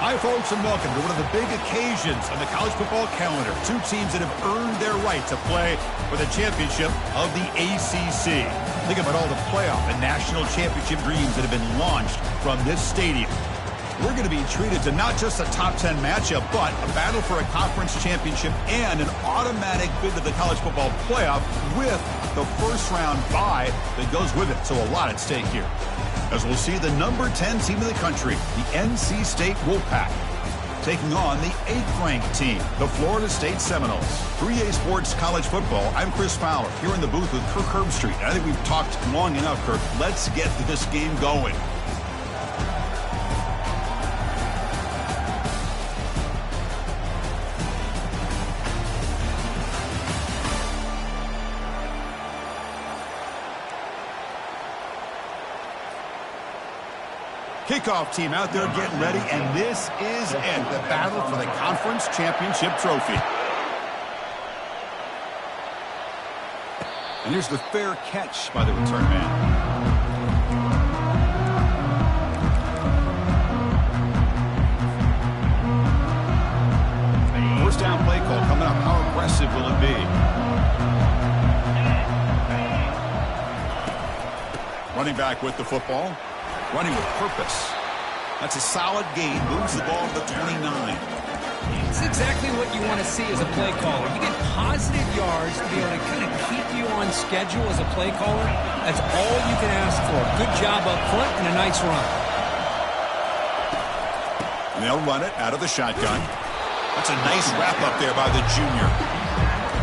Hi, folks, and welcome to one of the big occasions on the college football calendar. Two teams that have earned their right to play for the championship of the ACC. Think about all the playoff and national championship dreams that have been launched from this stadium. We're going to be treated to not just a top 10 matchup, but a battle for a conference championship and an automatic bid to the college football playoff with the first-round bye that goes with it. So a lot at stake here, as we'll see the number 10 team in the country, the NC State Wolfpack, taking on the 8th-ranked team, the Florida State Seminoles. 3A Sports College Football, I'm Chris Fowler, here in the booth with Kirk Herbstreit. I think we've talked long enough, Kirk. Let's get this game going. Kickoff team out there getting ready, and this is it, the battle for the conference championship trophy. And here's the fair catch by the return man. First down play call coming up. How aggressive will it be? Running back with the football. Running with purpose. That's a solid gain. Moves the ball to the 29. It's exactly what you want to see as a play caller. You get positive yards to be able to kind of keep you on schedule as a play caller. That's all you can ask for. Good job up front and a nice run. And they'll run it out of the shotgun. That's a nice wrap up there by the junior.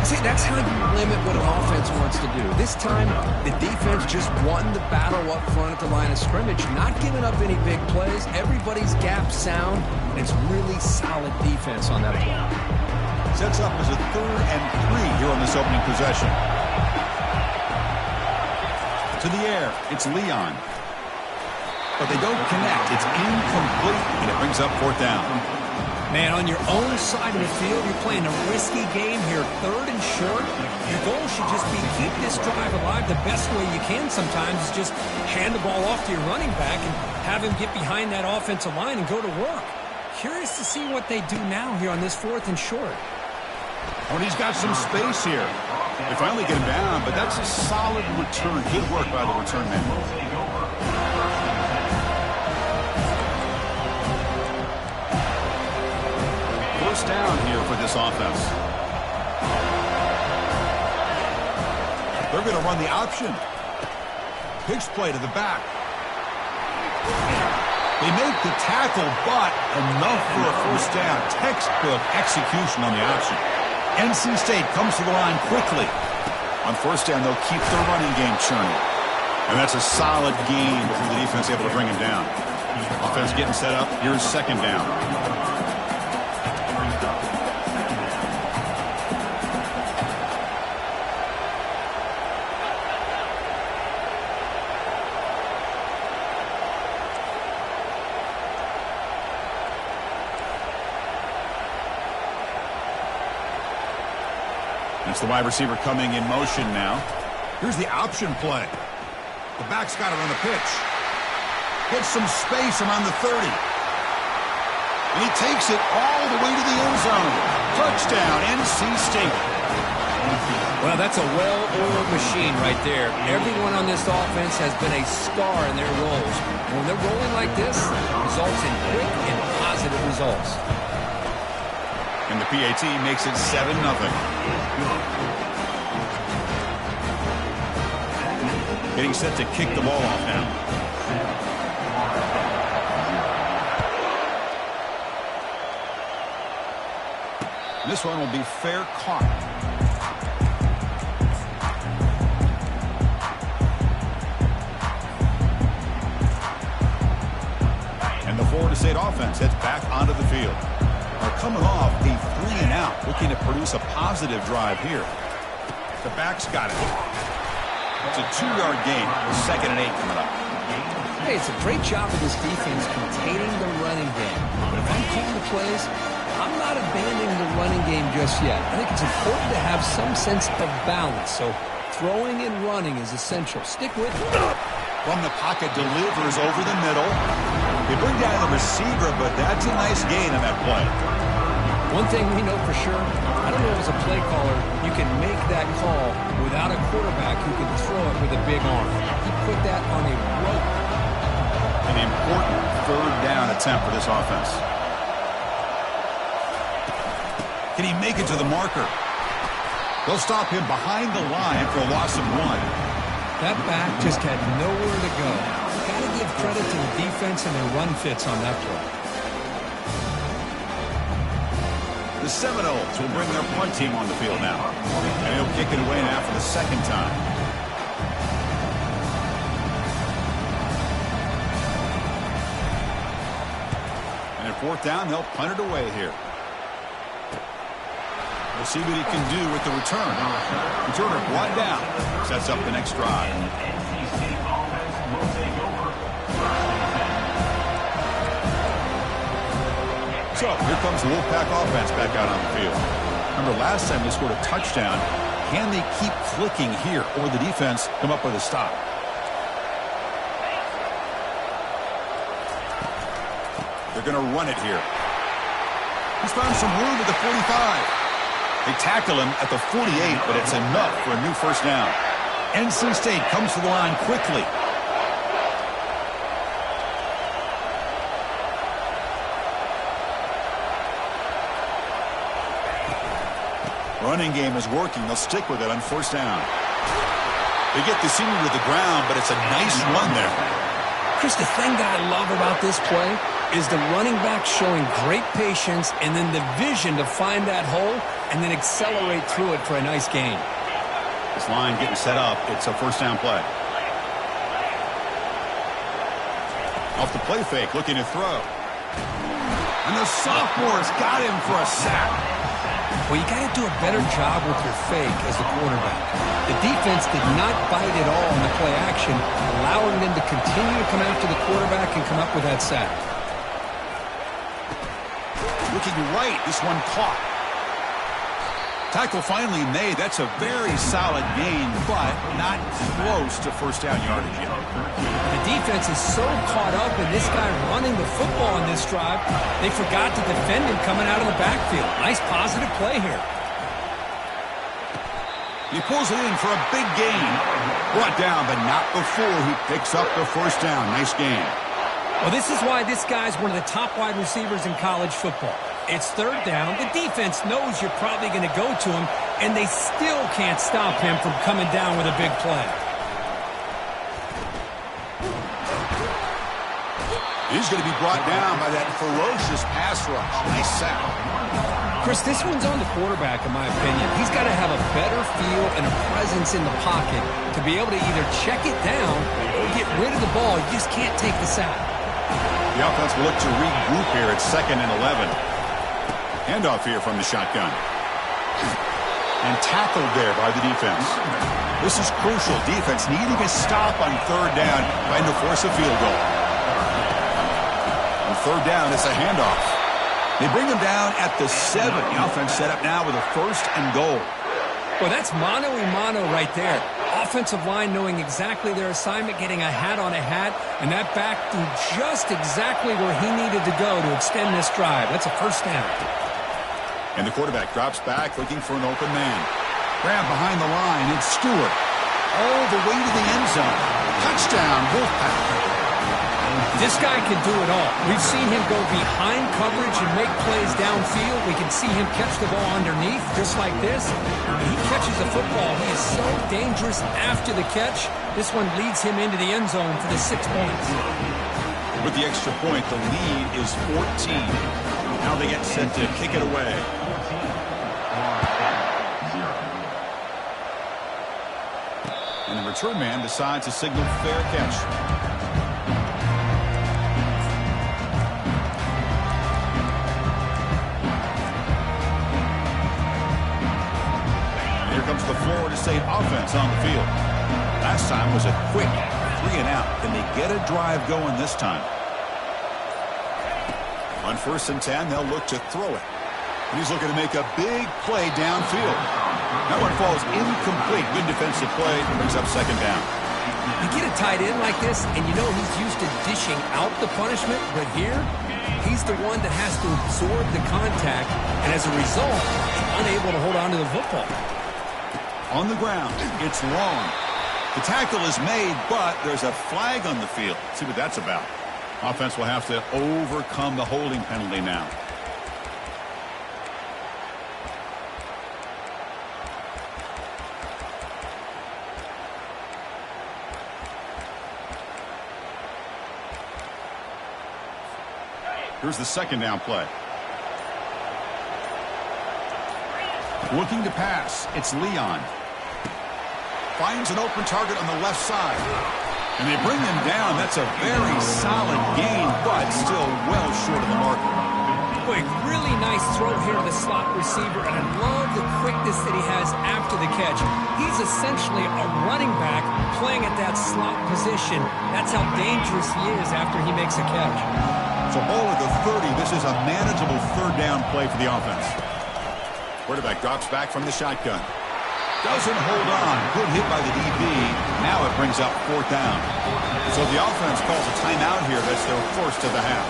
See, that's how you limit what an offense wants to do. This time, the defense just won the battle up front at the line of scrimmage, not giving up any big plays. Everybody's gap sound, and it's really solid defense on that play. Sets up as a 3rd and 3 here on this opening possession. To the air, it's Leon. But they don't connect. It's incomplete, and it brings up 4th down. Man, on your own side of the field, you're playing a risky game here, 3rd and short. Your goal should just be keep this drive alive the best way you can sometimes is just hand the ball off to your running back and have him get behind that offensive line and go to work. Curious to see what they do now here on this 4th and short. Oh, and he's got some space here. They finally get him down, but that's a solid return. Good work by the return man. First down here for this offense. They're going to run the option. Pitch play to the back. They make the tackle, but enough for a first down. Textbook execution on the option. NC State comes to the line quickly. On first down, they'll keep their running game churning. And that's a solid gain before the defense able to bring him down. Offense getting set up. Here's 2nd down. It's the wide receiver coming in motion now. Here's the option play. The back's got it on the pitch. Gets some space around the 30. And he takes it all the way to the end zone. Touchdown, NC State. Well, that's a well-oiled machine right there. Everyone on this offense has been a star in their roles. When they're rolling like this, it results in quick and positive results. And the PAT makes it 7-0. Getting set to kick the ball off now. This one will be fair caught. And the Florida State offense heads back onto the field. Are coming off a 3-and-out, looking to produce a positive drive here. The back's got it. It's a 2-yard gain. 2nd and 8 coming up. Hey, it's a great job of this defense containing the running game. But if I'm calling the plays, I'm not abandoning the running game just yet. I think it's important to have some sense of balance. So throwing and running is essential. Stick with it. From the pocket, delivers over the middle. They bring down the receiver, but that's a nice gain on that play. One thing we know for sure, I don't know as a play caller, you can make that call without a quarterback who can throw it with a big arm. He put that on a rope. An important third down attempt for this offense. Can he make it to the marker? They'll stop him behind the line for a loss of 1. That back just had nowhere to go. Got to give credit to the defense and their run fits on that play. The Seminoles will bring their punt team on the field now. And he'll kick it away now for the second time. And at fourth down, they'll punt it away here. We'll see what he can do with the return. Returner brought down. Sets up the next drive. So, here comes the Wolfpack offense back out on the field. Remember, last time they scored a touchdown. Can they keep clicking here, or the defense come up with a stop? They're going to run it here. He's found some room at the 45. They tackle him at the 48, but it's enough for a new first down. NC State comes to the line quickly. Running game is working. They'll stick with it on first down. They get the senior to the ground, but it's a nice run there. Chris, the thing that I love about this play is the running back showing great patience and then the vision to find that hole and then accelerate through it for a nice gain. This line getting set up. It's a first down play. Off the play fake, looking to throw. And the sophomore's got him for a sack. Well, you got to do a better job with your fake as the quarterback. The defense did not bite at all in the play action, allowing them to continue to come after the quarterback and come up with that sack. Looking right, this one caught. Tackle finally made. That's a very solid gain, but not close to first down yardage yet. The defense is so caught up in this guy running the football on this drive, they forgot to defend him coming out of the backfield. Nice positive play here. He pulls it in for a big gain. Brought down, but not before he picks up the first down. Nice gain. Well, this is why this guy's one of the top wide receivers in college football. It's third down. The defense knows you're probably going to go to him, and they still can't stop him from coming down with a big play. He's going to be brought down by that ferocious pass rush. Nice sack. Chris, this one's on the quarterback, in my opinion. He's got to have a better feel and a presence in the pocket to be able to either check it down or get rid of the ball. You just can't take the sack. The offense will look to regroup here at 2nd and 11. Handoff here from the shotgun. And tackled there by the defense. This is crucial. Defense needing a stop on third down, trying to force a field goal. On third down, it's a handoff. They bring him down at the 7. The offense set up now with a 1st and goal. Well, that's mano-a-mano right there. Offensive line knowing exactly their assignment, getting a hat on a hat, and that back threw just exactly where he needed to go to extend this drive. That's a first down. And the quarterback drops back looking for an open man. Grab behind the line. It's Stewart. All the way to the end zone. Touchdown, Wolfpack. This guy can do it all. We've seen him go behind coverage and make plays downfield. We can see him catch the ball underneath, just like this. When he catches the football, he is so dangerous after the catch. This one leads him into the end zone for the 6 points. With the extra point, the lead is 14. Now they get set to kick it away. And the return man decides to signal fair catch. And here comes the Florida State offense on the field. Last time was a quick 3 and out. Can they get a drive going this time? On 1st and 10, they'll look to throw it. He's looking to make a big play downfield. That one falls incomplete. Good defensive play. Brings up 2nd down. You get a tight end like this, and you know he's used to dishing out the punishment, but here, he's the one that has to absorb the contact, and as a result, he's unable to hold on to the football. On the ground, it's long. The tackle is made, but there's a flag on the field. Let's see what that's about. Offense will have to overcome the holding penalty now. Here's the second down play. Looking to pass. It's Leon. Finds an open target on the left side. And they bring him down. That's a very solid gain, but still well short of the mark. Boy, really nice throw here to the slot receiver, and I love the quickness that he has after the catch. He's essentially a running back playing at that slot position. That's how dangerous he is after he makes a catch. So ball at the 30. This is a manageable third down play for the offense. Quarterback drops back from the shotgun. Doesn't hold on. Good hit by the DB. Now it brings up fourth down. So the offense calls a timeout here. That's their first of the half.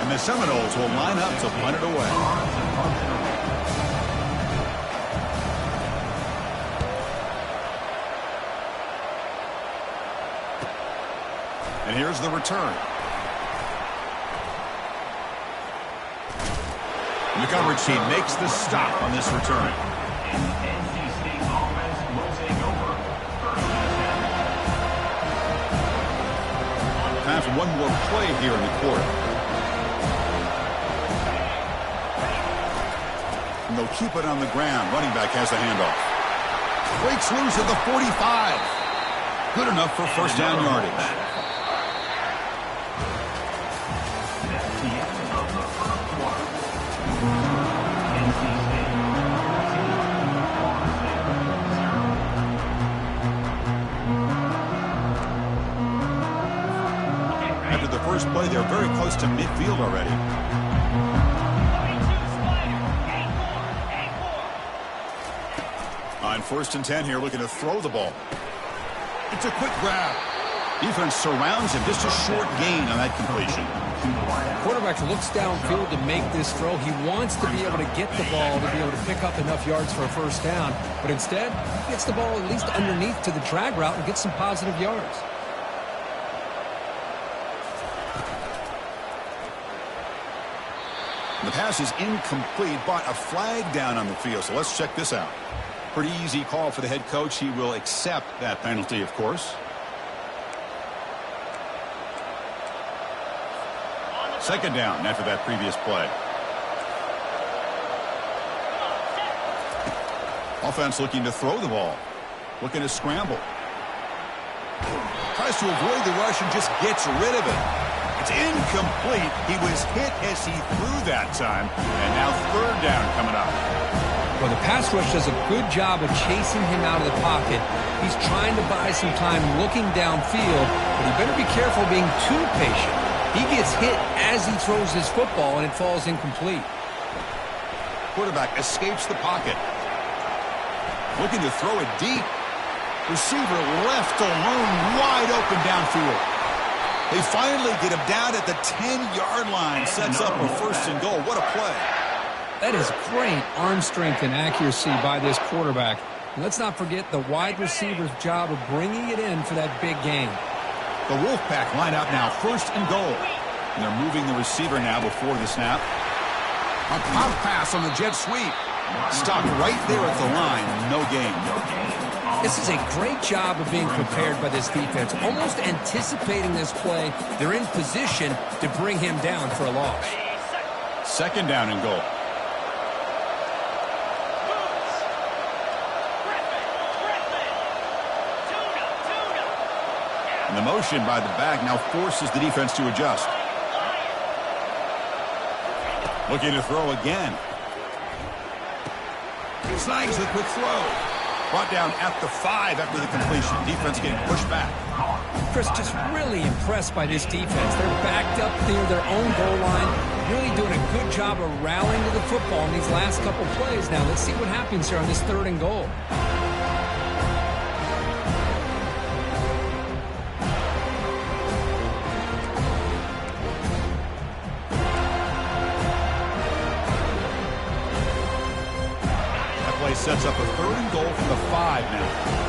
And the Seminoles will line up to punt it away. And here's the return. And the coverage team makes the stop on this return. Time for one more play here in the quarter. And they'll keep it on the ground. Running back has the handoff. Breaks loose at the 45. Good enough for first down yardage. First play, they're very close to midfield already. On 1st and 10 here, looking to throw the ball. It's a quick grab. Defense surrounds him. Just a short gain on that completion. Quarterback looks downfield to make this throw. He wants to be able to get the ball to be able to pick up enough yards for a first down, but instead, he gets the ball at least underneath to the drag route and gets some positive yards. The pass is incomplete, but a flag down on the field. So let's check this out. Pretty easy call for the head coach. He will accept that penalty, of course. Second down after that previous play. Offense looking to throw the ball. Looking to scramble. Tries to avoid the rush and just gets rid of it. It's incomplete. He was hit as he threw that time. And now third down coming up. Well, the pass rush does a good job of chasing him out of the pocket. He's trying to buy some time looking downfield, but he better be careful being too patient. He gets hit as he throws his football, and it falls incomplete. Quarterback escapes the pocket. Looking to throw it deep. Receiver left alone, wide open downfield. They finally get him down at the 10-yard line. Sets up a first and goal. What a play. That is great arm strength and accuracy by this quarterback. And let's not forget the wide receiver's job of bringing it in for that big game. The Wolfpack line up now, first and goal. And they're moving the receiver now before the snap. A pop pass on the jet sweep. Stopped right there at the line. No gain. This is a great job of being prepared by this defense. Almost anticipating this play, they're in position to bring him down for a loss. Second down and goal. And the motion by the back now forces the defense to adjust. Looking to throw again. Snags the quick throw. Brought down at the 5 after the completion. Defense getting pushed back. Chris, just really impressed by this defense. They're backed up near their own goal line, really doing a good job of rallying to the football in these last couple plays. Now, let's see what happens here on this 3rd and goal. That play sets up a 3rd and goal from the 5 now.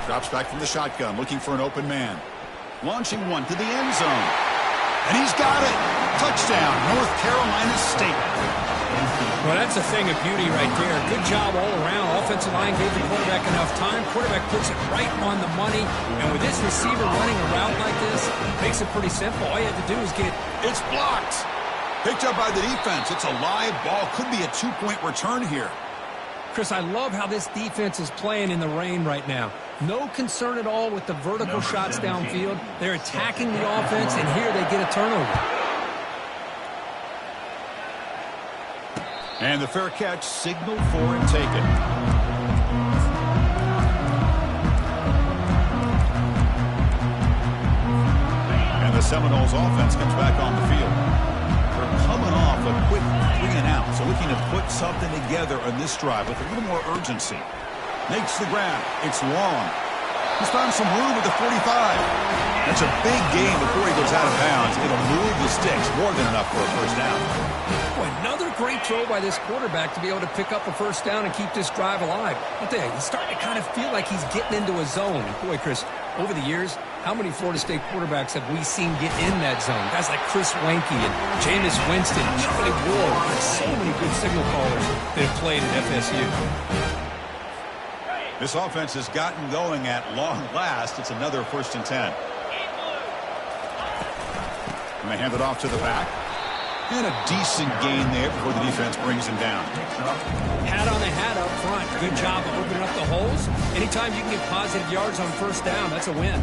Drops back from the shotgun, looking for an open man. Launching one to the end zone. And he's got it. Touchdown, North Carolina State. Well, that's a thing of beauty right there. Good job all around. Offensive line gave the quarterback enough time. Quarterback puts it right on the money. And with this receiver running a route like this, makes it pretty simple. All you have to do is get... It's blocked. Picked up by the defense. It's a live ball. Could be a 2-point return here. Chris, I love how this defense is playing in the rain right now. No concern at all with the vertical shots downfield. They're attacking the offense, and here they get a turnover. And the fair catch signaled for and taken. And the Seminoles offense comes back on the field. They're coming off a quick 3-and-out, so looking to put something together on this drive with a little more urgency. Makes the grab. It's long. He's found some room at the 45. That's a big gain before he goes out of bounds. It'll move the sticks. More than enough for a first down. Boy, another great throw by this quarterback to be able to pick up a first down and keep this drive alive. I'll tell you, he's starting to kind of feel like he's getting into a zone. And boy, Chris, over the years, how many Florida State quarterbacks have we seen get in that zone? Guys like Chris Wenke and Jameis Winston, Charlie Ward. There's so many good signal callers that have played at FSU. This offense has gotten going at long last. It's another 1st and 10. And they hand it off to the back. And a decent gain there before the defense brings him down. Hat on the hat up front. Good job of opening up the holes. Anytime you can get positive yards on first down, that's a win.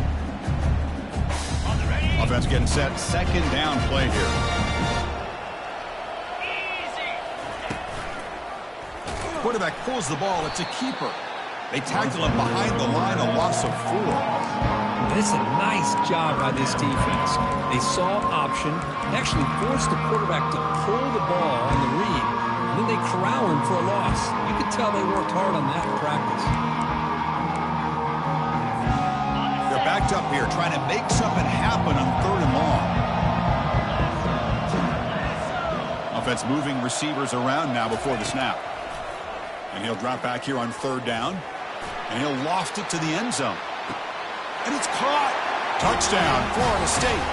Offense getting set. 2nd down play here. Quarterback pulls the ball. It's a keeper. They tackle him behind the line, a loss of 4. It's a nice job by this defense. They saw option, actually forced the quarterback to pull the ball on the read, and then they corral him for a loss. You could tell they worked hard on that in practice. They're backed up here, trying to make something happen on 3rd and long. Offense moving receivers around now before the snap. And he'll drop back here on 3rd down. And he'll loft it to the end zone. And it's caught. Touchdown, Florida State.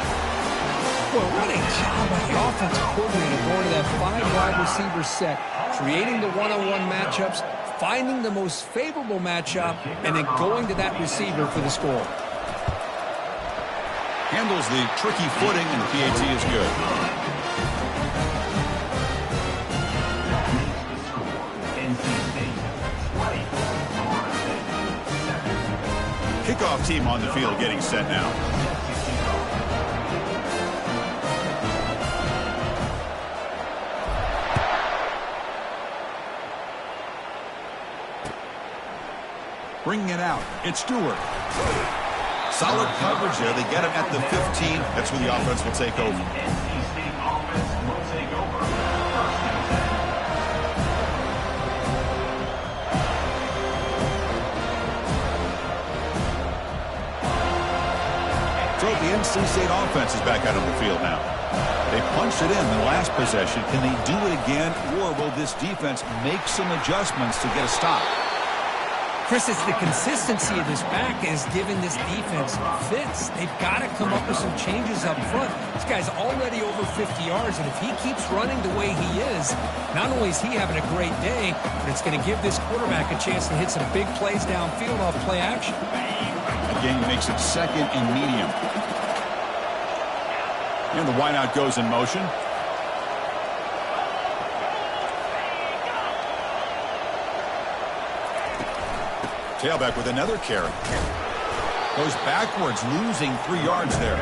Well, what a job by the offensive coordinator going to that 5-wide receiver set, creating the one-on-one matchups, finding the most favorable matchup, and then going to that receiver for the score. Handles the tricky footing, and the PAT is good. Kickoff team on the field getting set now. Bringing it out. It's Stewart. Solid coverage there. They get him at the 15. That's where the offense will take over. So the NC State offense is back out on the field now. They punched it in the last possession. Can they do it again, or will this defense make some adjustments to get a stop? Chris, it's the consistency of this back is giving this defense fits. They've got to come up with some changes up front. This guy's already over 50 yards, and if he keeps running the way he is, not only is he having a great day, but it's going to give this quarterback a chance to hit some big plays downfield off play action. Again, makes it 2nd and medium. And the wideout goes in motion. Tailback with another carry. Goes backwards, losing 3 yards there.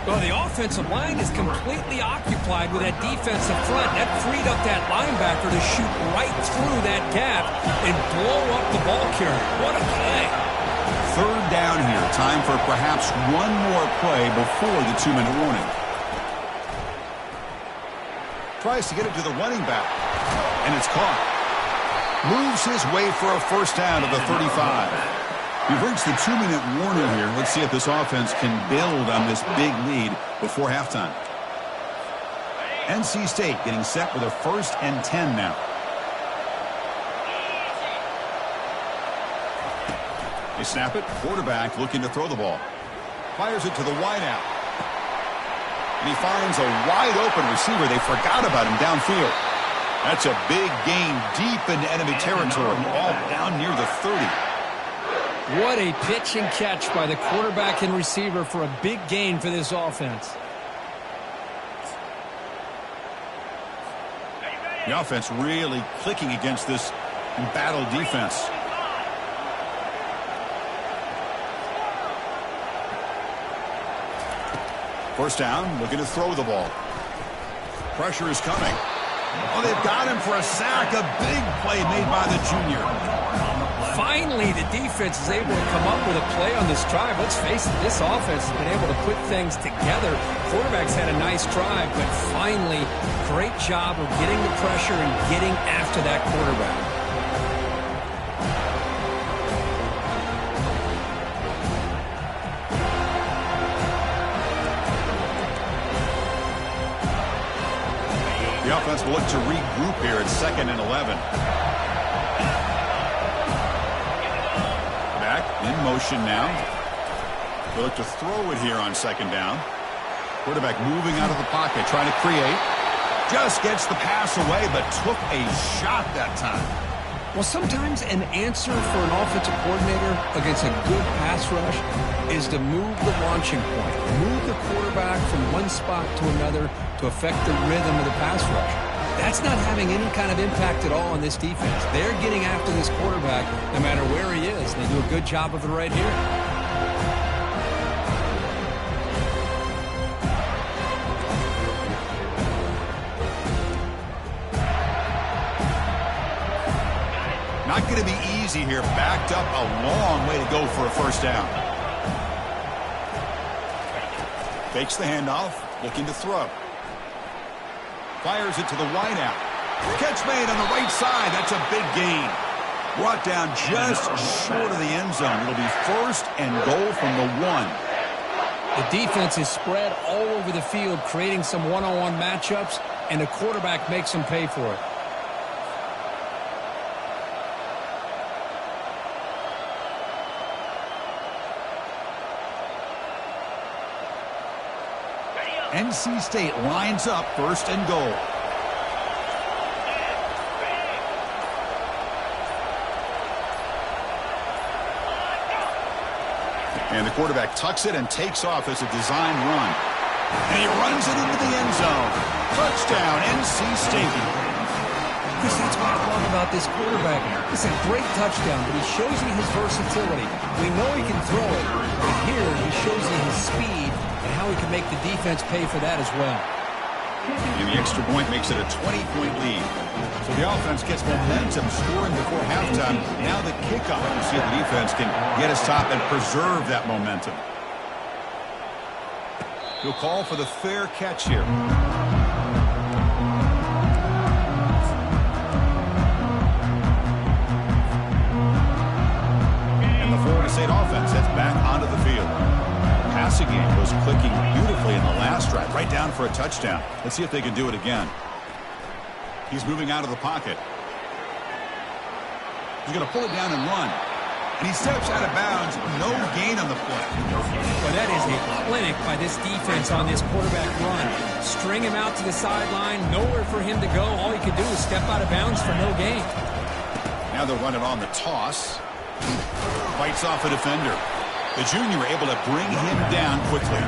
Well, the offensive line is completely occupied with that defensive front. That freed up that linebacker to shoot right through that gap and blow up the ball carrier. What a play. 3rd down here. Time for perhaps one more play before the 2-minute warning. Tries to get it to the running back, and it's caught. Moves his way for a 1st down to the 35. We've reached the 2-minute warning here. Let's see if this offense can build on this big lead before halftime. NC State getting set with a 1st and 10 now. They snap it. Quarterback looking to throw the ball. Fires it to the wideout. And he finds a wide-open receiver. They forgot about him downfield. That's a big gain deep into enemy territory. Ball down near the 30. What a pitch and catch by the quarterback and receiver for a big gain for this offense. The offense really clicking against this embattled defense. First down, looking to throw the ball. Pressure is coming. Oh, they've got him for a sack. A big play made by the junior. Finally, the defense is able to come up with a play on this drive. Let's face it, this offense has been able to put things together. Quarterback's had a nice drive, but finally, great job of getting the pressure and getting after that quarterback. The offense will look to regroup here at 2nd and 11. Back in motion now. They'll look to throw it here on 2nd down. Quarterback moving out of the pocket, trying to create. Just gets the pass away, but took a shot that time. Well, sometimes an answer for an offensive coordinator against a good pass rush is to move the launching point, move the quarterback from one spot to another to affect the rhythm of the pass rush. That's not having any kind of impact at all on this defense. They're getting after this quarterback no matter where he is. They do a good job of it right here. Not going to be easy here. Backed up a long way to go for a 1st down. Fakes the handoff, looking to throw. Fires it to the wideout. Catch made on the right side. That's a big gain. Brought down just short of the end zone. It'll be 1st and goal from the 1. The defense is spread all over the field, creating some one-on-one matchups, and the quarterback makes them pay for it. NC State lines up 1st and goal. And the quarterback tucks it and takes off as a design run. And he runs it into the end zone. Touchdown, NC State. Chris, that's what I love about this quarterback. It's a great touchdown, but he shows you his versatility. We know he can throw it, but here he shows you his speed and how he can make the defense pay for that as well. And the extra point makes it a 20-point lead. So the offense gets momentum scoring before halftime. Now the kickoff. You see if the defense can get a stop and preserve that momentum. He'll call for the fair catch here. And the Florida State offense heads back onto the field. Passing game was clicking beautifully in the last drive, right down for a touchdown. Let's see if they can do it again. He's moving out of the pocket. He's going to pull it down and run. And he steps out of bounds. No gain on the play. Well, that is a clinic by this defense on this quarterback run. String him out to the sideline. Nowhere for him to go. All he could do is step out of bounds for no gain. Now they'll run it on the toss. Fights off a defender. The junior able to bring him down quickly.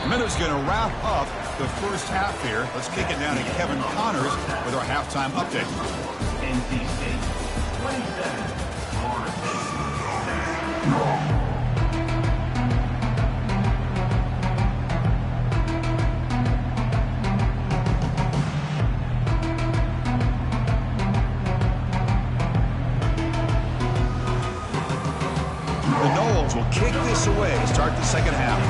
Miller's going to wrap up the first half here. Let's kick it down to Kevin Connors with our halftime update. State, 27, Florida State. The Noles will kick this away to start the second half.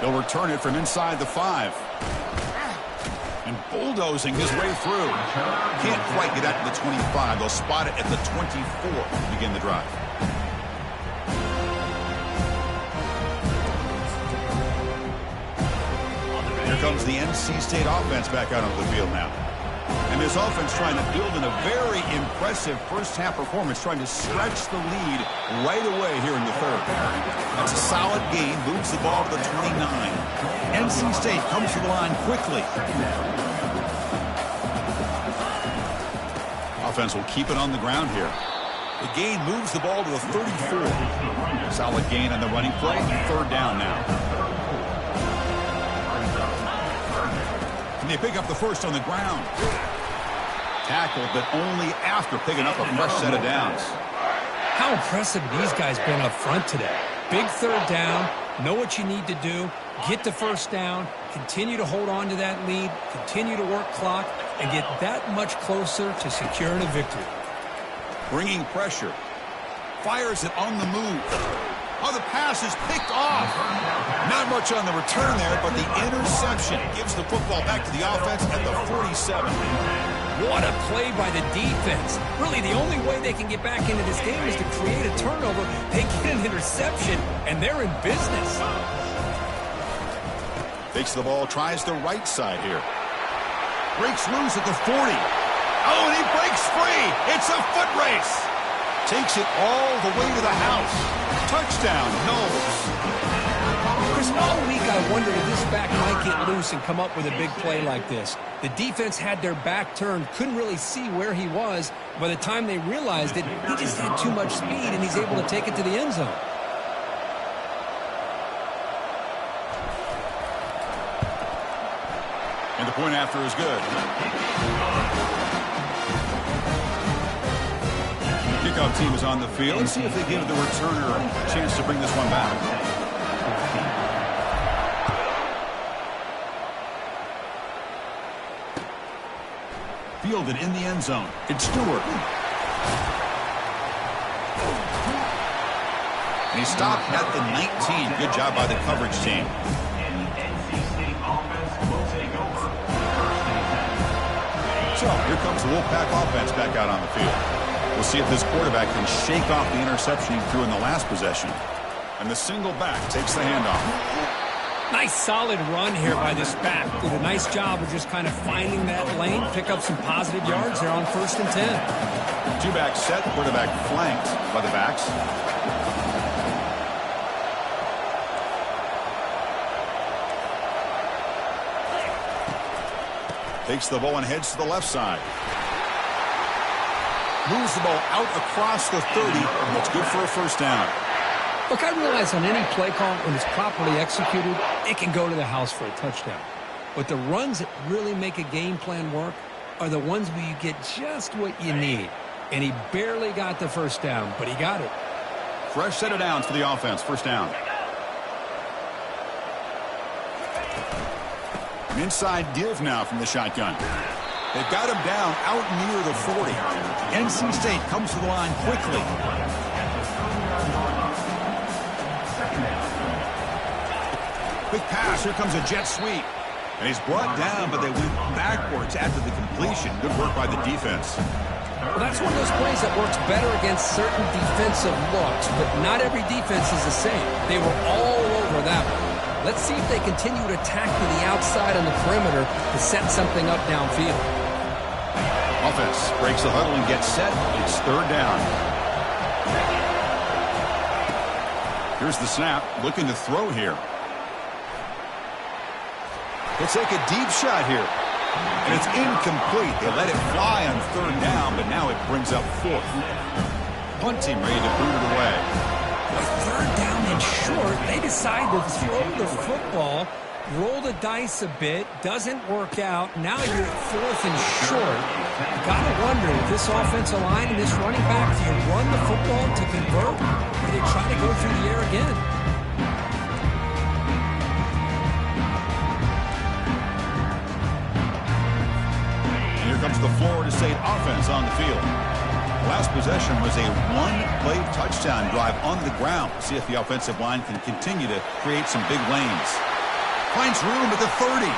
They'll return it from inside the 5. And bulldozing his way through. Can't quite get out to the 25. They'll spot it at the 24 to begin the drive. Here comes the NC State offense back out on the field now. And this offense trying to build in a very impressive first-half performance, trying to stretch the lead right away here in the third. That's a solid gain, moves the ball to the 29. NC State comes to the line quickly. Offense will keep it on the ground here. The gain moves the ball to the 34. Solid gain on the running play, third down now. And they pick up the first on the ground. Tackled, but only after picking up a fresh set of downs. How impressive these guys been up front today. Big third down, know what you need to do, get the first down, continue to hold on to that lead, continue to work clock, and get that much closer to securing a victory. Bringing pressure. Fires it on the move. Oh, the pass is picked off. Not much on the return there, but the interception gives the football back to the offense at the 47. What a play by the defense. Really, the only way they can get back into this game is to create a turnover. They get an interception, and they're in business. Takes the ball, tries the right side here. Breaks loose at the 40. Oh, and he breaks free. It's a foot race. Takes it all the way to the house. Touchdown, Noles. Chris, all week I wondered if this back might get loose and come up with a big play like this. The defense had their back turned, couldn't really see where he was. By the time they realized it, he just had too much speed, and he's able to take it to the end zone. And the point after is good. Kickoff team is on the field. Let's see if they give the returner a chance to bring this one back. Fielded in the end zone. It's Stewart. And he stopped at the 19. Good job by the coverage team. So here comes the Wolfpack offense back out on the field. We'll see if this quarterback can shake off the interception he threw in the last possession. And the single back takes the handoff. Nice solid run here by this back. Did a nice job of just kind of finding that lane, pick up some positive yards there on 1st and 10. Two-back set, quarterback flanked by the backs. Takes the ball and heads to the left side. Moves the ball out across the 30, and that's good for a first down. Look, I realize on any play call, when it's properly executed, it can go to the house for a touchdown. But the runs that really make a game plan work are the ones where you get just what you need. And he barely got the first down, but he got it. Fresh set of downs for the offense, first down. An inside give now from the shotgun. They've got him down out near the 40. NC State comes to the line quickly. Quick pass. Here comes a jet sweep. And he's brought down, but they went backwards after the completion. Good work by the defense. Well, that's one of those plays that works better against certain defensive looks, but not every defense is the same. They were all over that one. Let's see if they continue to attack to the outside on the perimeter to set something up downfield. Offense breaks the huddle and gets set. It's third down. Here's the snap. Looking to throw here. He'll take a deep shot here. And it's incomplete. They let it fly on third down, but now it brings up fourth. Punt team ready to boot it away. With third down and short, they decide to throw the football, roll the dice a bit, doesn't work out. Now you're at fourth and short. You got to wonder, with this offensive line and this running back, do you run the football to convert, or do you try to go through the air again? Here comes the Florida State offense on the field. Last possession was a one-play touchdown drive on the ground. See if the offensive line can continue to create some big lanes. Finds room at the 30.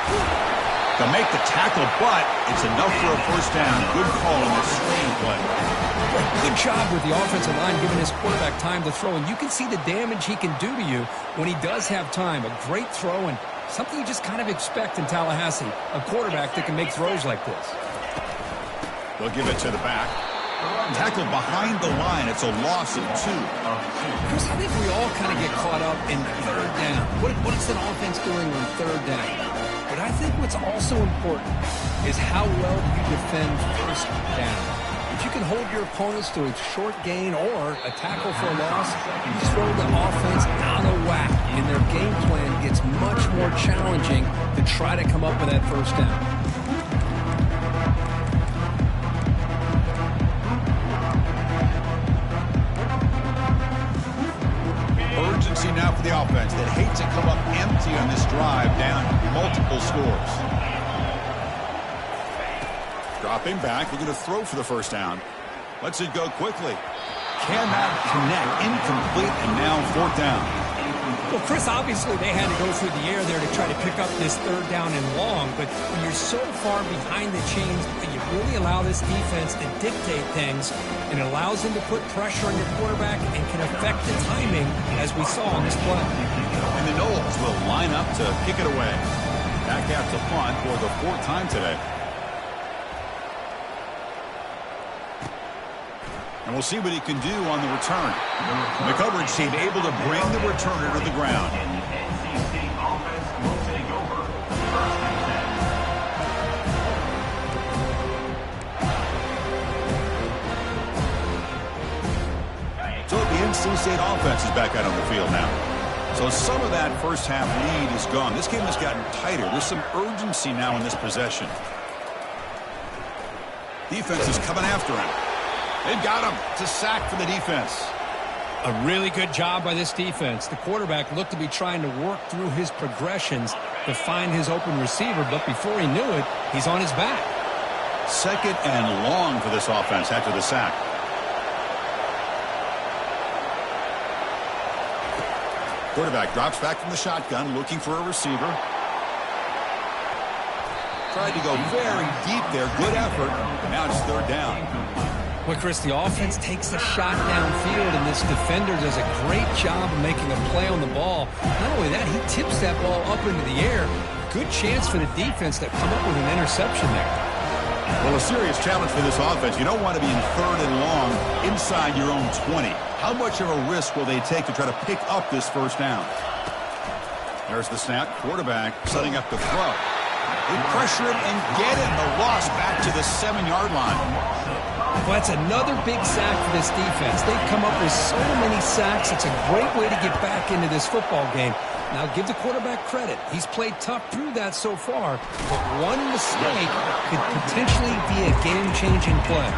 To make the tackle, but it's enough for a first down. Good call in the screen play. Good job with the offensive line giving his quarterback time to throw. And you can see the damage he can do to you when he does have time. A great throw and something you just kind of expect in Tallahassee. A quarterback that can make throws like this. They'll give it to the back. Tackled behind the line. It's a loss of 2. Chris, I think we all kind of get caught up in third down. What is an offense doing on third down? But I think what's also important is how well do you defend first down. If you can hold your opponents to a short gain or a tackle for a loss, you throw the offense out of whack, and their game plan gets much more challenging to try to come up with that first down. Urgency now for the offense that hates to come up empty on this drive, down multiple scores. Dropping back, looking to throw for the first down. Lets it go quickly. Cannot connect. Incomplete, and now fourth down. Well, Chris, obviously they had to go through the air there to try to pick up this third down and long, but when you're so far behind the chains, you really allow this defense to dictate things, and it allows them to put pressure on your quarterback and can affect the timing, as we saw on this play. And the Knowles will line up to kick it away. Back out to punt for the 4th time today. And we'll see what he can do on the return. The coverage team able to bring the returner to the ground. And the ACC offense will take over. First and 10. So the NC State offense is back out on the field now. So some of that first half lead is gone. This game has gotten tighter. There's some urgency now in this possession. Defense is coming after him. They've got him. It's a sack for the defense. A really good job by this defense. The quarterback looked to be trying to work through his progressions to find his open receiver, but before he knew it, he's on his back. Second and long for this offense after the sack. Quarterback drops back from the shotgun, looking for a receiver. Tried to go very deep there. Good effort. Now it's third down. Well, Chris, the offense takes a shot downfield, and this defender does a great job of making a play on the ball. Not only that, he tips that ball up into the air. Good chance for the defense to come up with an interception there. Well, a serious challenge for this offense. You don't want to be in third and long inside your own 20. How much of a risk will they take to try to pick up this first down? There's the snap. Quarterback setting up the throw. They pressure him and get it. The loss back to the 7-yard line. Well, that's another big sack for this defense. They've come up with so many sacks. It's a great way to get back into this football game. Now, give the quarterback credit. He's played tough through that so far, but one mistake could potentially be a game-changing play.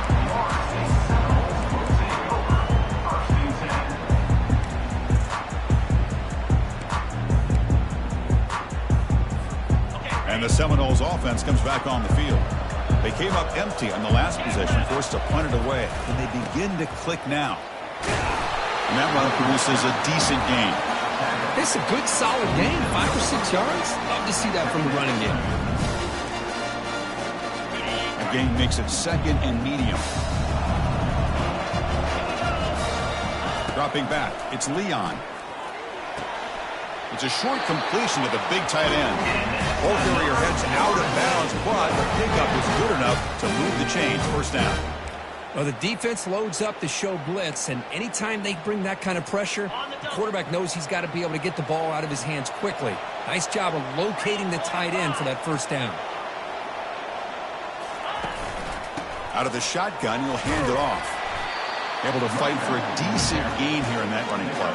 And the Seminoles offense comes back on the field. They came up empty on the last possession, forced to punt it away. And they begin to click now. And that run produces a decent gain. It's a good, solid gain, 5 or 6 yards. Love to see that from the running game. The gain makes it second and medium. Dropping back, it's Leon. It's a short completion to the big tight end. Ball carrier heads out of bounds, but the pickup is good enough to move the chains. First down. Well, the defense loads up to show blitz, and anytime they bring that kind of pressure, the quarterback knows he's got to be able to get the ball out of his hands quickly. Nice job of locating the tight end for that first down. Out of the shotgun, he'll hand it off. Able to fight for a decent gain here in that running play.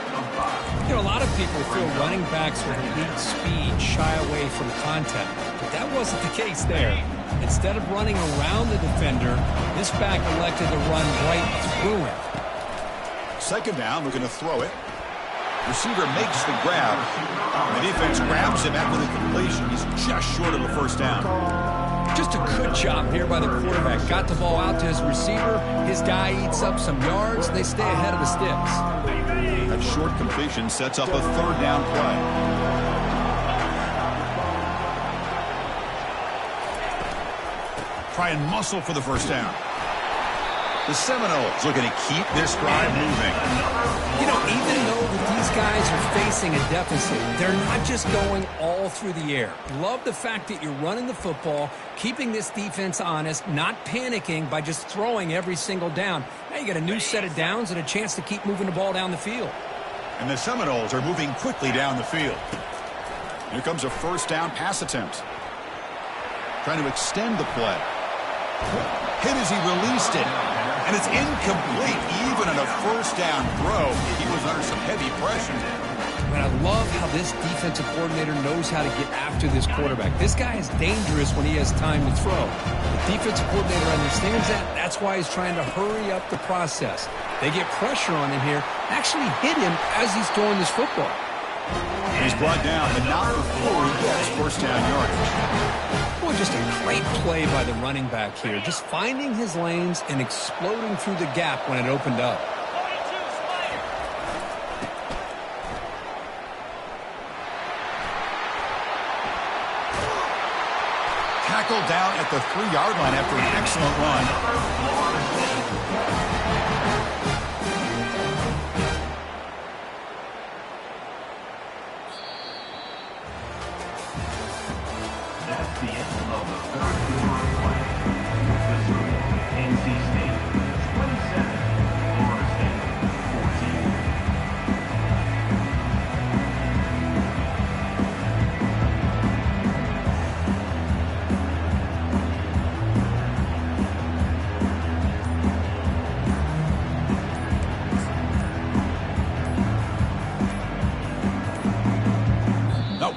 You know, a lot of people feel running backs with elite speed shy away from contact, but that wasn't the case there. Instead of running around the defender, this back elected to run right through him. Second down, looking to throw it. Receiver makes the grab. The defense grabs him after the completion. He's just short of a first down. Just a good job here by the quarterback. Got the ball out to his receiver. His guy eats up some yards. They stay ahead of the sticks. That short completion sets up a third down play. Try and muscle for the first down. The Seminoles looking to keep this drive moving. You know, even though that these guys are facing a deficit, they're not just going all through the air. Love the fact that you're running the football, keeping this defense honest, not panicking by just throwing every single down. Now you got a new set of downs and a chance to keep moving the ball down the field. And the Seminoles are moving quickly down the field. Here comes a first down pass attempt. Trying to extend the play. Hit as he released it. And it's incomplete, even on a first down throw. He was under some heavy pressure. And I love how this defensive coordinator knows how to get after this quarterback. This guy is dangerous when he has time to throw. The defensive coordinator understands that. That's why he's trying to hurry up the process. They get pressure on him here, actually hit him as he's throwing this football. He's brought down, but not before he gets first down yardage. Boy, just a great play by the running back here. Just finding his lanes and exploding through the gap when it opened up. Tackled down at the 3-yard line after an excellent run. That's the end of the third quarter play. The score, NC State 27, Florida State 14.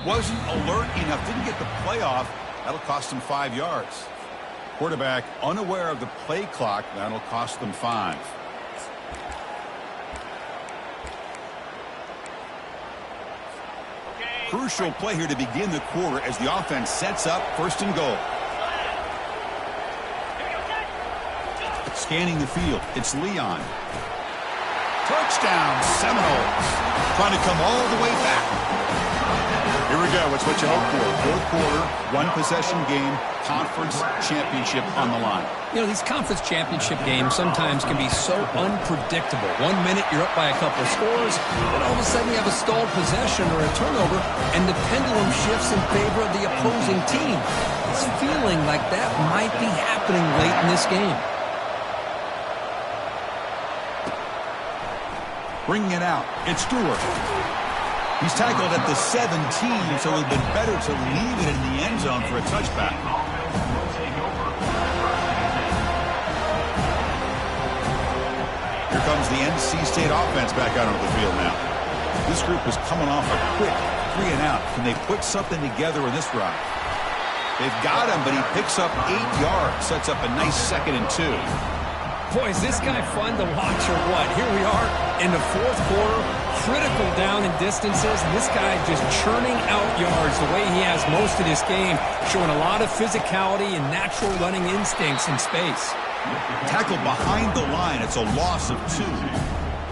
Wasn't alert enough, didn't get the play off. That'll cost him 5 yards. Quarterback unaware of the play clock. That'll cost them 5. Crucial play here to begin the quarter as the offense sets up first and goal. Scanning the field, it's Leon. Touchdown, Seminoles. Trying to come all the way back. Here we go. It's what you hope for. Fourth quarter, one-possession game, conference championship on the line. You know, these conference championship games sometimes can be so unpredictable. 1 minute you're up by a couple of scores, and all of a sudden you have a stalled possession or a turnover, and the pendulum shifts in favor of the opposing team. It's feeling like that might be happening late in this game. Bringing it out, it's Stewart. He's tackled at the 17, so it would have been better to leave it in the end zone for a touchback. Here comes the NC State offense back out onto the field now. This group is coming off a quick 3-and-out. Can they put something together in this drive? They've got him, but he picks up 8 yards, sets up a nice 2nd and 2. Boy, is this guy fun to watch or what? Here we are in the fourth quarter, critical down in distances, and this guy just churning out yards the way he has most of this game, showing a lot of physicality and natural running instincts in space. Tackled behind the line. It's a loss of 2.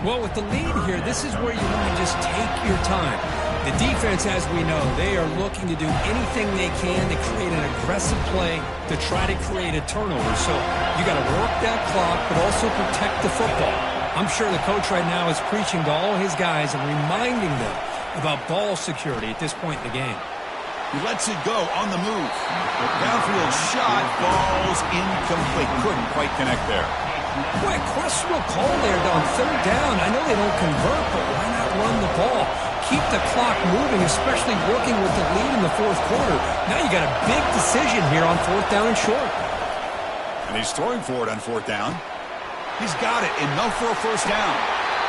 Well, with the lead here, this is where you want to just take your time. The defense, as we know, they are looking to do anything they can to create an aggressive play to try to create a turnover. So you got to work that clock, but also protect the football. I'm sure the coach right now is preaching to all his guys and reminding them about ball security at this point in the game. He lets it go on the move. Downfield shot, falls incomplete. Couldn't quite connect there. Boy, a questionable call there on third down. I know they don't convert, but why not run the ball? Keep the clock moving, especially working with the lead in the fourth quarter. Now you got a big decision here on fourth down and short. And he's throwing for it on fourth down. He's got it. Enough for a first down.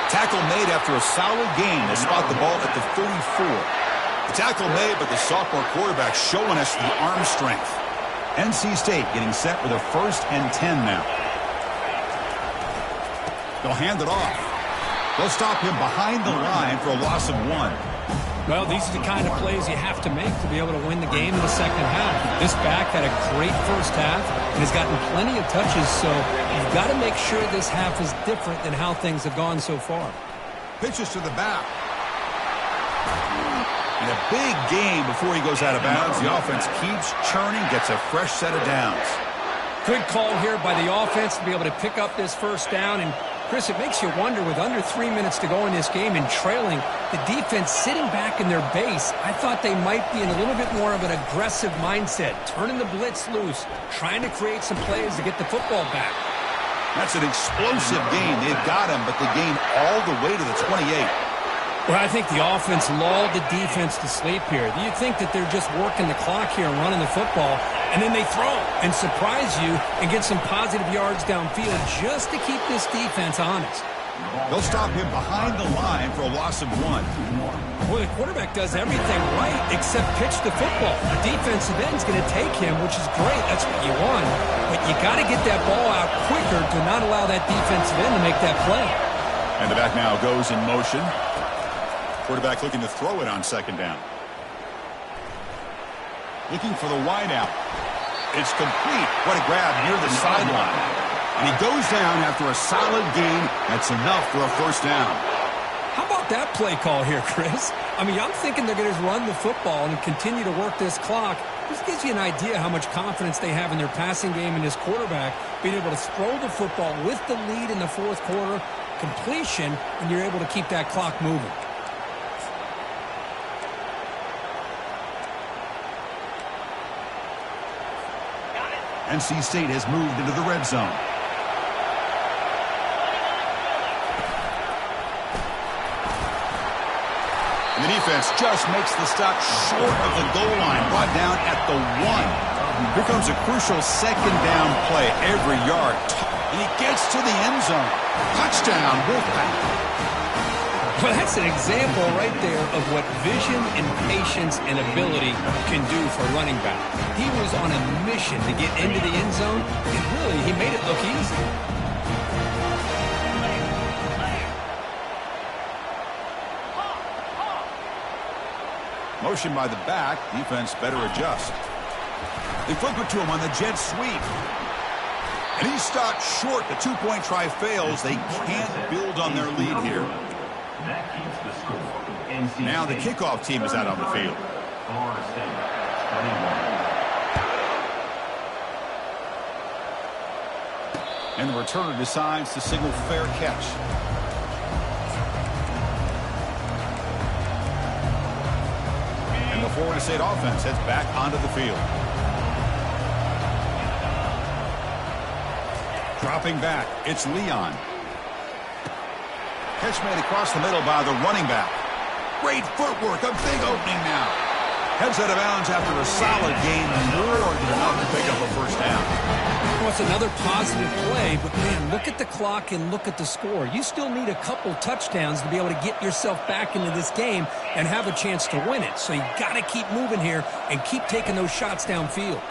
Tackle made after a solid gain to spot the ball at the 34. The tackle made, but the sophomore quarterback showing us the arm strength. NC State getting set with a 1st and 10 now. They'll hand it off. They'll stop him behind the line for a loss of 1. Well, these are the kind of plays you have to make to be able to win the game in the second half. This back had a great first half and has gotten plenty of touches, so you've got to make sure this half is different than how things have gone so far. Pitches to the back. And a big gain before he goes out of bounds. The offense keeps churning, gets a fresh set of downs. Good call here by the offense to be able to pick up this first down. And, Chris, it makes you wonder, with under 3 minutes to go in this game and trailing, the defense sitting back in their base, I thought they might be in a little bit more of an aggressive mindset, turning the blitz loose, trying to create some plays to get the football back. That's an explosive gain. They've got him, but they gain all the way to the 28. Well, I think the offense lulled the defense to sleep here. Do you think that they're just working the clock here and running the football, and then they throw and surprise you and get some positive yards downfield just to keep this defense honest? They'll stop him behind the line for a loss of 1. Well, the quarterback does everything right except pitch the football. The defensive end's going to take him, which is great. That's what you want. But you got to get that ball out quicker to not allow that defensive end to make that play. And the back now goes in motion. Quarterback looking to throw it on 2nd down. Looking for the wideout. It's complete. What a grab near the sideline. And he goes down after a solid gain. That's enough for a first down. How about that play call here, Chris? I mean, I'm thinking they're going to run the football and continue to work this clock. This gives you an idea how much confidence they have in their passing game and this quarterback being able to throw the football with the lead in the 4th quarter, completion, and you're able to keep that clock moving. NC State has moved into the red zone. And the defense just makes the stop short of the goal line, brought down at the 1. Here comes a crucial 2nd down play, every yard. And he gets to the end zone. Touchdown, Wolfpack. Well, that's an example right there of what vision and patience and ability can do for a running back. He was on a mission to get into the end zone, and really, he made it look easy. Motion by the back. Defense better adjust. They flip it to him on the jet sweep. And he stopped short. The 2-point try fails. They can't build on their lead here. That keeps the score. Now the kickoff team is out on the field. Florida State, 21. And the returner decides to signal fair catch. And the Florida State offense heads back onto the field. Dropping back, it's Leon. Catch made across the middle by the running back. Great footwork, a big opening now. Heads out of bounds after a solid gain, more than enough to pick up a first down. Well, it's another positive play, but man, look at the clock and look at the score. You still need a couple touchdowns to be able to get yourself back into this game and have a chance to win it. So you got to keep moving here and keep taking those shots downfield.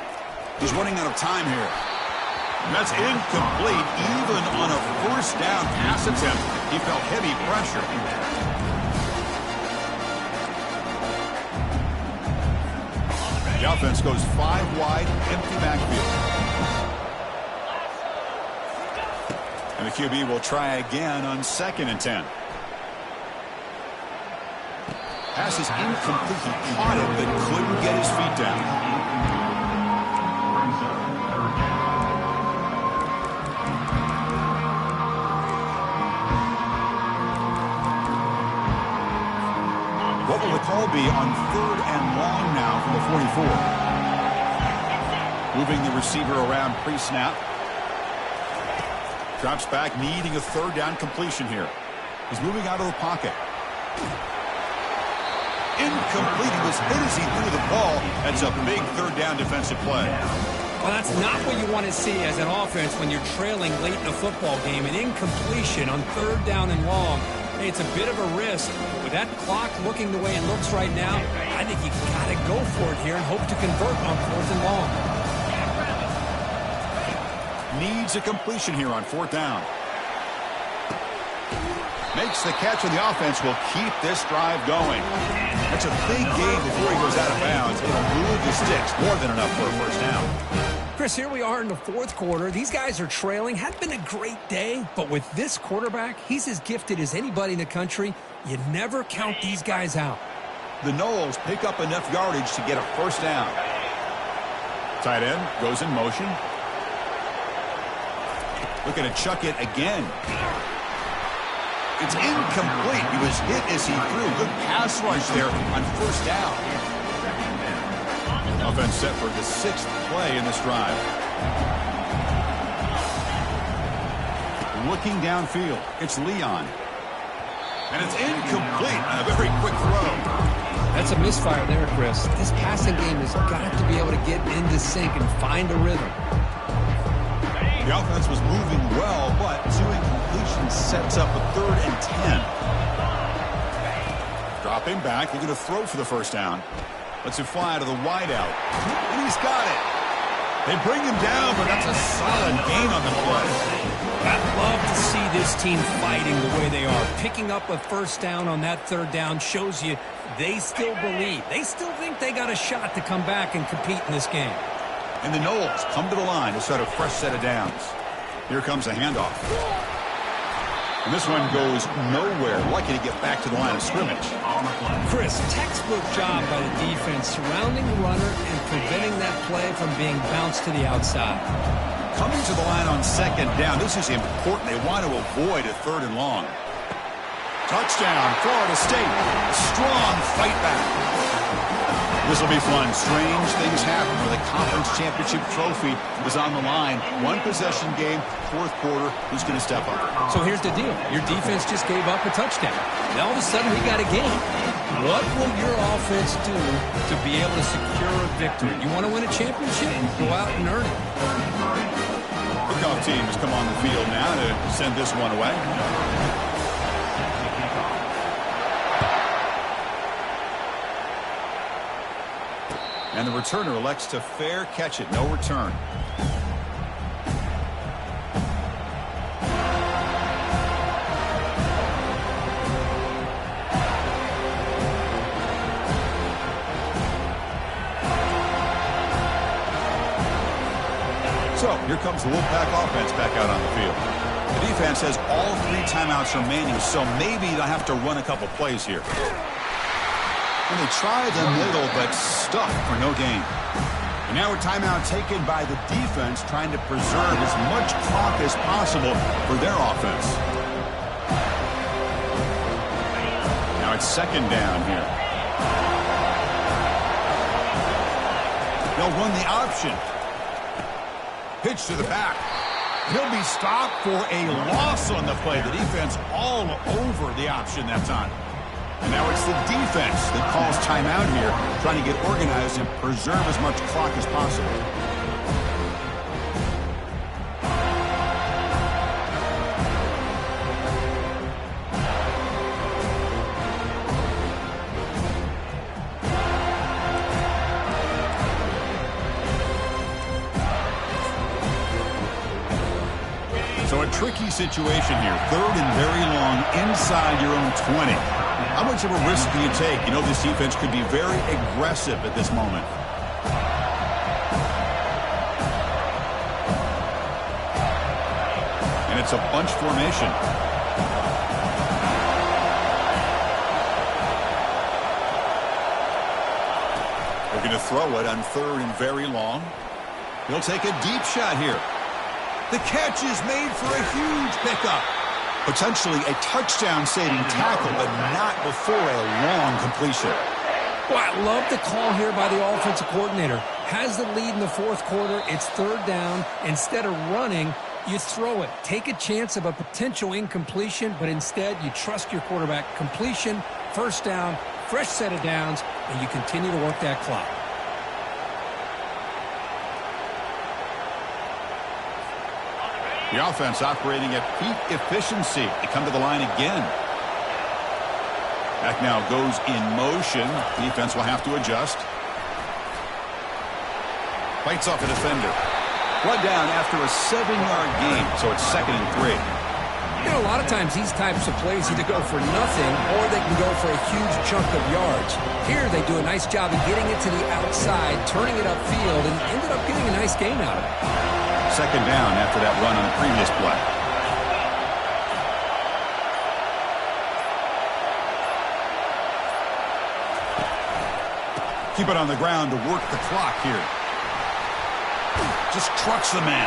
He's running out of time here. And that's incomplete. Even on a first down pass attempt, he felt heavy pressure. The offense goes 5 wide, empty backfield. And the QB will try again on 2nd and 10. Pass is incomplete. He caught it, but couldn't get his feet down. What will the call be on 3rd and long now from the 44? Moving the receiver around pre-snap. Drops back, needing a 3rd down completion here. He's moving out of the pocket. Incomplete. He was hit as he threw the ball. That's a big 3rd down defensive play. Well, that's not what you want to see as an offense when you're trailing late in a football game. An incompletion on 3rd down and long. Hey, it's a bit of a risk. But with that clock looking the way it looks right now, I think you got to go for it here and hope to convert on 4th and long. Needs a completion here on 4th down. Makes the catch, and the offense will keep this drive going. That's a big gain before he goes out of bounds. It'll move the sticks. More than enough for a first down. Chris, here we are in the 4th quarter. These guys are trailing. Had been a great day, but with this quarterback, he's as gifted as anybody in the country. You never count these guys out. The Noles pick up enough yardage to get a first down. Tight end goes in motion. Looking to chuck it again. It's incomplete. He was hit as he threw. Good pass rush there on 1st down. Offense set for the 6th play in this drive. Looking downfield. It's Leon. And it's incomplete on a very quick throw. That's a misfire there, Chris. This passing game has got to be able to get into sync and find a rhythm. The offense was moving well, but 2 incompletions sets up a 3rd and 10. Dropping back, they're going to throw for the first down. Lets it fly to the wideout. And he's got it. They bring him down, but that's a solid gain on the play. I'd love to see this team fighting the way they are. Picking up a first down on that 3rd down shows you they still believe. They still think they got a shot to come back and compete in this game. And the Noles come to the line to start a fresh set of downs. Here comes a handoff. And this one goes nowhere. Lucky to get back to the line of scrimmage. Chris, textbook job by the defense surrounding the runner and preventing that play from being bounced to the outside. Coming to the line on 2nd down. This is important. They want to avoid a 3rd and long. Touchdown, Florida State. A strong fight back. This will be fun. Strange things happen where the conference championship trophy is on the line. 1 possession game, 4th quarter. Who's going to step up? So here's the deal. Your defense just gave up a touchdown. Now all of a sudden we got a game. What will your offense do to be able to secure a victory? You want to win a championship? Go out and earn it. Kickoff team has come on the field now to send this one away. And the returner elects to fair catch it. No return. So here comes the Wolfpack offense back out on the field. The defense has all 3 timeouts remaining, so maybe they'll have to run a couple plays here. And they try the middle, but stuck for no gain. And now a timeout taken by the defense, trying to preserve as much clock as possible for their offense. Now it's 2nd down here. They'll run the option. Pitch to the back. He'll be stopped for a loss on the play. The defense all over the option that time. And now it's the defense that calls timeout here, trying to get organized and preserve as much clock as possible. So a tricky situation here. 3rd and very long inside your own 20. How much of a risk do you take? You know this defense could be very aggressive at this moment. And it's a bunch formation. They're going to throw it on 3rd and very long. He'll take a deep shot here. The catch is made for a huge pickup. Potentially a touchdown-saving tackle, but not before a long completion. Well, I love the call here by the offensive coordinator. Has the lead in the 4th quarter. It's 3rd down. Instead of running, you throw it. Take a chance of a potential incompletion, but instead you trust your quarterback. Completion, 1st down, fresh set of downs, and you continue to work that clock. The offense operating at peak efficiency. They come to the line again. Back now goes in motion. Defense will have to adjust. Fights off a defender. Brought down after a 7-yard gain, so it's 2nd and 3. You know, a lot of times these types of plays either go for nothing or they can go for a huge chunk of yards. Here they do a nice job of getting it to the outside, turning it upfield, and ended up getting a nice gain out of it. 2nd down after that run on the previous play. Keep it on the ground to work the clock here. Just trucks the man.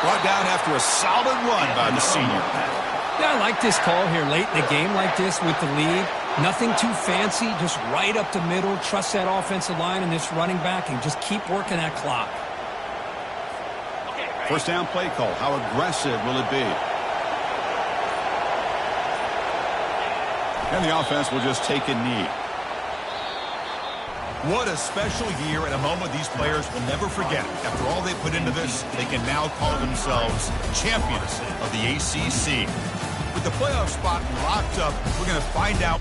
Brought down after a solid run by the senior. Yeah, I like this call here late in the game like this with the lead. Nothing too fancy, just right up the middle. Trust that offensive line and this running back and just keep working that clock. First down play call. How aggressive will it be? And the offense will just take a knee. What a special year and a moment these players will never forget. After all they put into this, they can now call themselves champions of the ACC. With the playoff spot locked up, we're going to find out